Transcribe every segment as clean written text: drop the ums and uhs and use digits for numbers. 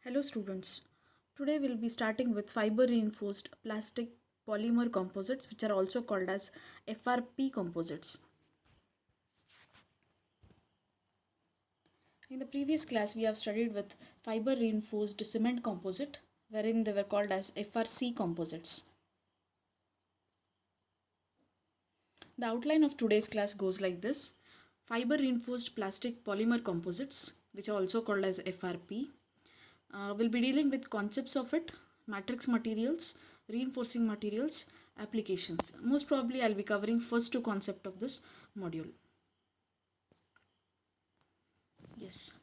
Hello students. Today we'll be starting with fiber reinforced plastic polymer composites, which are also called as FRP composites. In the previous class we have studied with fiber reinforced cement composite, wherein they were called as FRC composites. The outline of today's class goes like this: fiber reinforced plastic polymer composites, which are also called as FRP. We'll be dealing with concepts of it, matrix materials, reinforcing materials, applications. Most probably I'll be covering first two concepts of this module. Yes.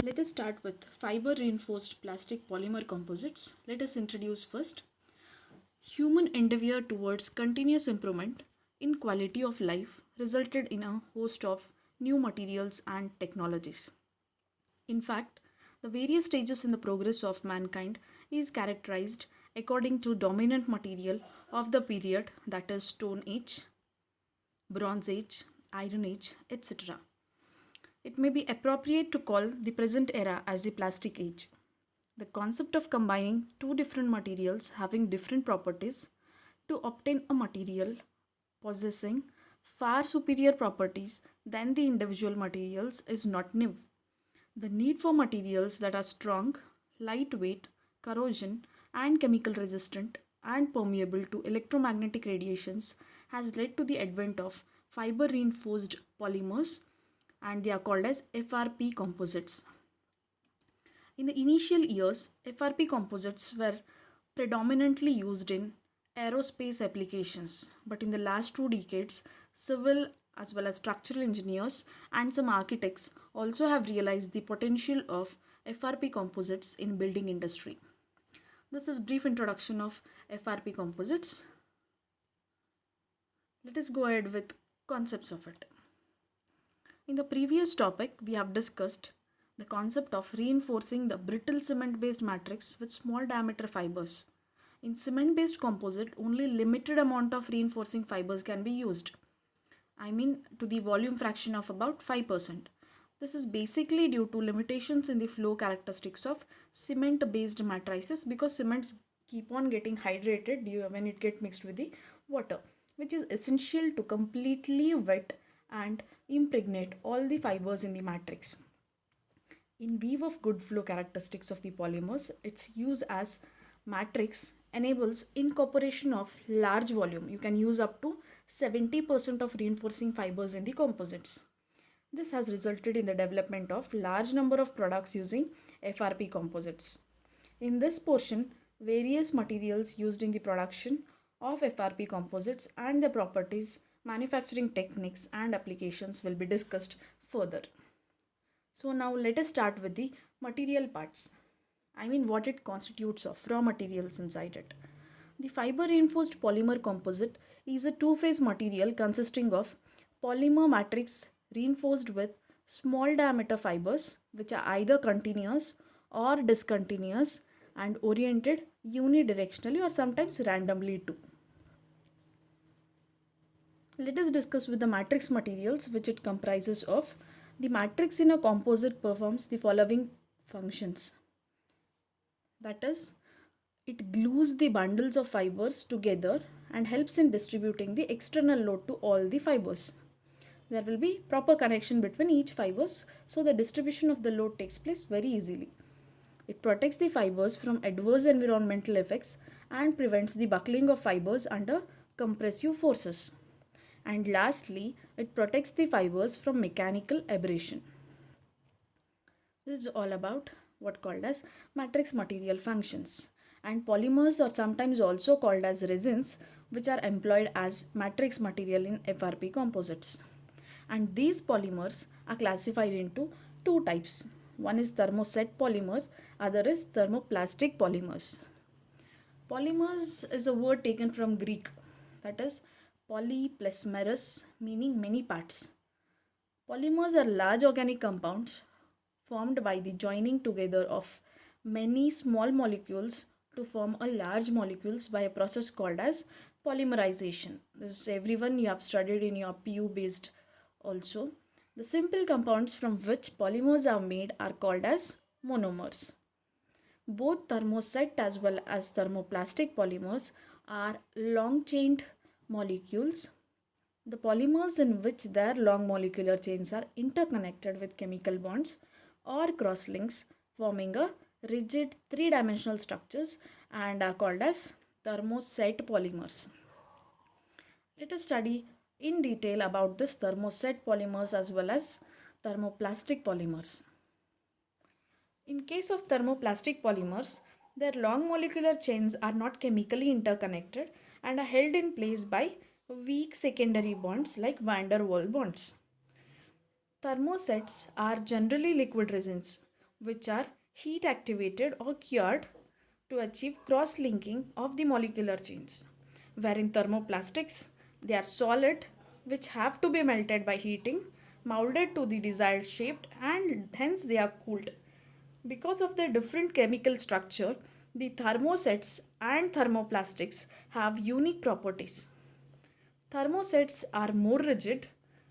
Let us start with fiber reinforced plastic polymer composites. Let us introduce first human endeavor towards continuous improvement in quality of life resulted in a host of new materials and technologies. In fact, the various stages in the progress of mankind is characterized according to dominant material of the period, that is Stone Age, Bronze Age, Iron Age, etc. It may be appropriate to call the present era as the Plastic Age. The concept of combining two different materials having different properties to obtain a material possessing far superior properties than the individual materials is not new. The need for materials that are strong, lightweight, corrosion, and chemical resistant and permeable to electromagnetic radiations has led to the advent of fiber reinforced polymers, and they are called as FRP composites. In the initial years, FRP composites were predominantly used in aerospace applications, but in the last 2 decades, civil as well as structural engineers and some architects also have realized the potential of FRP composites in building industry. This is brief introduction of FRP composites. Let us go ahead with concepts of it. In the previous topic, we have discussed the concept of reinforcing the brittle cement based matrix with small diameter fibers. In cement based composite, only limited amount of reinforcing fibers can be used. To the volume fraction of about 5%. This is basically due to limitations in the flow characteristics of cement based matrices, because cements keep on getting hydrated when it gets mixed with the water, which is essential to completely wet and impregnate all the fibers in the matrix. In view of good flow characteristics of the polymers, its use as matrix enables incorporation of large volume. You can use up to 70% of reinforcing fibers in the composites. This has resulted in the development of large number of products using FRP composites. In this portion, various materials used in the production of FRP composites and their properties, manufacturing techniques and applications will be discussed further. So now let us start with the material parts. What it constitutes of, raw materials inside it. The fiber reinforced polymer composite is a two-phase material consisting of polymer matrix reinforced with small diameter fibers, which are either continuous or discontinuous and oriented unidirectionally or sometimes randomly too. Let us discuss with the matrix materials which it comprises of. The matrix in a composite performs the following functions. That is, it glues the bundles of fibers together and helps in distributing the external load to all the fibers. There will be proper connection between each fibers, so the distribution of the load takes place very easily. It protects the fibers from adverse environmental effects and prevents the buckling of fibers under compressive forces. And lastly, it protects the fibers from mechanical abrasion. This is all about what called as matrix material functions. And polymers are sometimes also called as resins, which are employed as matrix material in FRP composites. And these polymers are classified into two types. One is thermoset polymers, other is thermoplastic polymers. Polymers is a word taken from Greek, that is poly plus meros, meaning many parts. Polymers are large organic compounds formed by the joining together of many small molecules to form a large molecules by a process called as polymerization. This is everyone you have studied in your PU based also. The simple compounds from which polymers are made are called as monomers. Both thermoset as well as thermoplastic polymers are long-chained molecules. The polymers in which their long molecular chains are interconnected with chemical bonds or crosslinks, forming a rigid three-dimensional structures and are called as thermoset polymers. Let us study in detail about this thermoset polymers as well as thermoplastic polymers. In case of thermoplastic polymers, their long molecular chains are not chemically interconnected and are held in place by weak secondary bonds like van der Waals bonds. Thermosets are generally liquid resins which are heat activated or cured to achieve cross linking of the molecular chains. Where in thermoplastics, they are solid which have to be melted by heating, molded to the desired shape, and hence they are cooled. Because of their different chemical structure, the thermosets and thermoplastics have unique properties. Thermosets are more rigid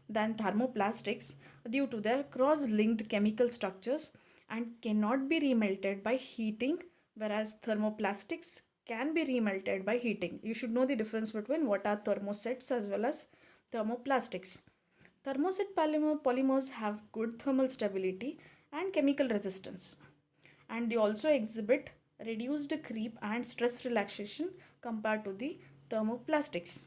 than thermoplastics due to their cross-linked chemical structures and cannot be remelted by heating, whereas thermoplastics can be remelted by heating. You should know the difference between what are thermosets as well as thermoplastics. Thermoset polymers have good thermal stability and chemical resistance, and they also exhibit reduced creep and stress relaxation compared to the thermoplastics.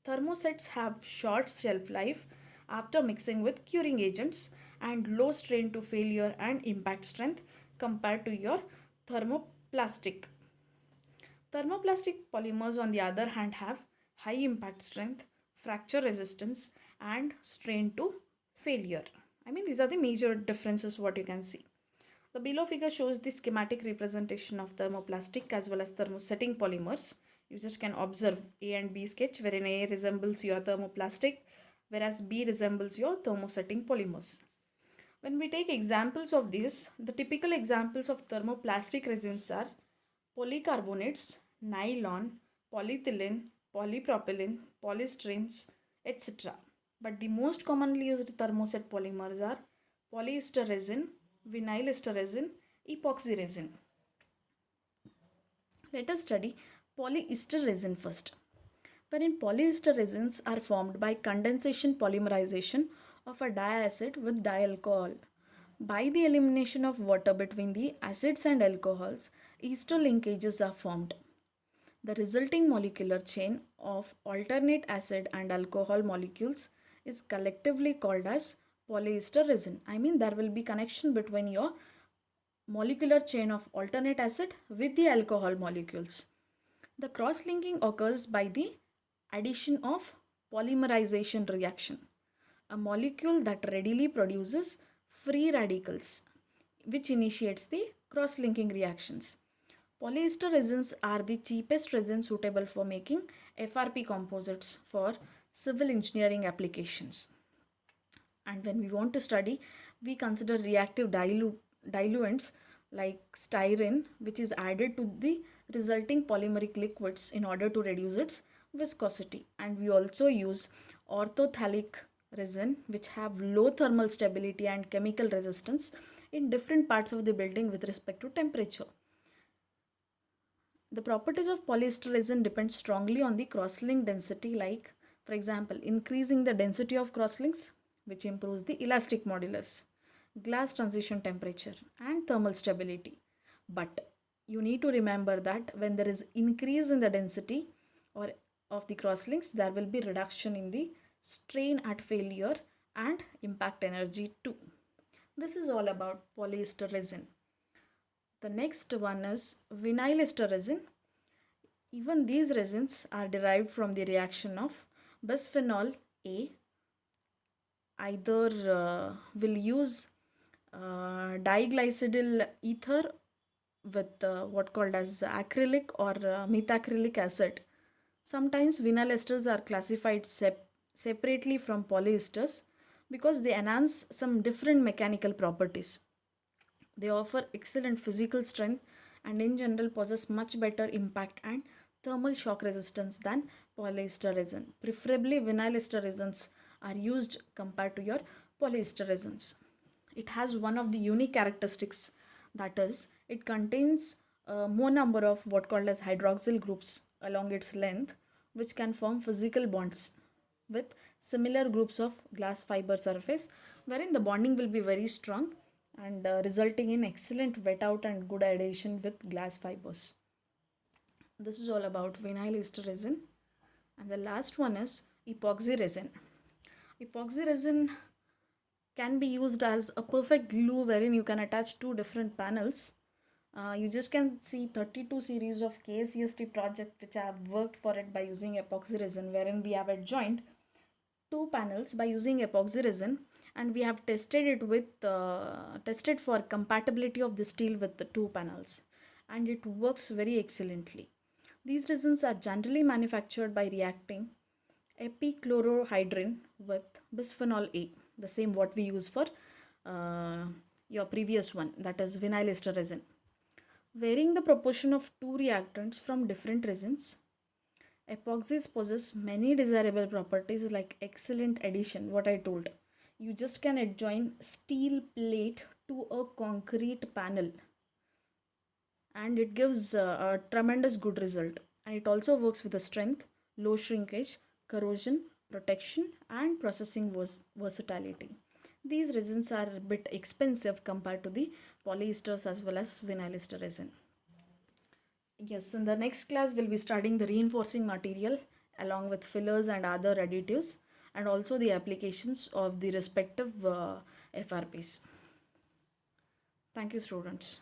Thermosets have short shelf life after mixing with curing agents and low strain to failure and impact strength compared to your thermoplastic. Thermoplastic polymers, on the other hand, have high impact strength, fracture resistance, and strain to failure. These are the major differences what you can see. The below figure shows the schematic representation of thermoplastic as well as thermosetting polymers. You just can observe A and B sketch, wherein A resembles your thermoplastic, whereas B resembles your thermosetting polymers. When we take examples of these, the typical examples of thermoplastic resins are polycarbonates, nylon, polyethylene, polypropylene, polysterenes, etc. But the most commonly used thermoset polymers are polyester resin, vinyl ester resin, epoxy resin. Let us study polyester resin first. Wherein polyester resins are formed by condensation polymerization of a diacid with dialcohol. By the elimination of water between the acids and alcohols, ester linkages are formed. The resulting molecular chain of alternate acid and alcohol molecules is collectively called as polyester resin. There will be connection between your molecular chain of alternate acid with the alcohol molecules. The cross-linking occurs by the addition of polymerization reaction, a molecule that readily produces free radicals, which initiates the cross-linking reactions. Polyester resins are the cheapest resin suitable for making FRP composites for civil engineering applications. And when we want to study, we consider reactive diluents like styrene, which is added to the resulting polymeric liquids in order to reduce its viscosity. And we also use orthophthalic resin, which have low thermal stability and chemical resistance in different parts of the building with respect to temperature. The properties of polyester resin depend strongly on the crosslink density, like, for example, increasing the density of crosslinks, which improves the elastic modulus, glass transition temperature, and thermal stability. But you need to remember that when there is increase in the density or of the crosslinks, there will be reduction in the strain at failure and impact energy too. This is all about polyester resin. The next one is vinyl ester resin. Even these resins are derived from the reaction of bisphenol A. Either will use diglycidyl ether with what called as acrylic or methacrylic acid. Sometimes vinyl esters are classified separately from polyesters because they enhance some different mechanical properties. They offer excellent physical strength and in general possess much better impact and thermal shock resistance than polyester resin. Preferably vinyl ester resins are used compared to your polyester resins. It has one of the unique characteristics That is, it contains more number of what called as hydroxyl groups along its length, which can form physical bonds with similar groups of glass fiber surface, wherein the bonding will be very strong and resulting in excellent wet out and good adhesion with glass fibers. This is all about vinyl ester resin. And the last one is epoxy resin. Epoxy resin can be used as a perfect glue wherein you can attach two different panels. You just can see 32 series of KCST project which I have worked for it by using epoxy resin, wherein we have adjoined two panels by using epoxy resin, and we have tested it with tested for compatibility of the steel with the two panels, and it works very excellently. These resins are generally manufactured by reacting epichlorohydrin with bisphenol A, the same what we use for uh, your previous one, that is vinyl ester resin. Varying the proportion of two reactants from different resins, epoxies possess many desirable properties like excellent adhesion, what I told. You just can adjoin steel plate to a concrete panel and it gives a tremendous good result. And it also works with the strength, low shrinkage, corrosion, protection, and processing versatility. These resins are a bit expensive compared to the polyesters as well as vinyl ester resin. Yes, in the next class, we'll be studying the reinforcing material along with fillers and other additives, and also the applications of the respective FRPs. Thank you, students.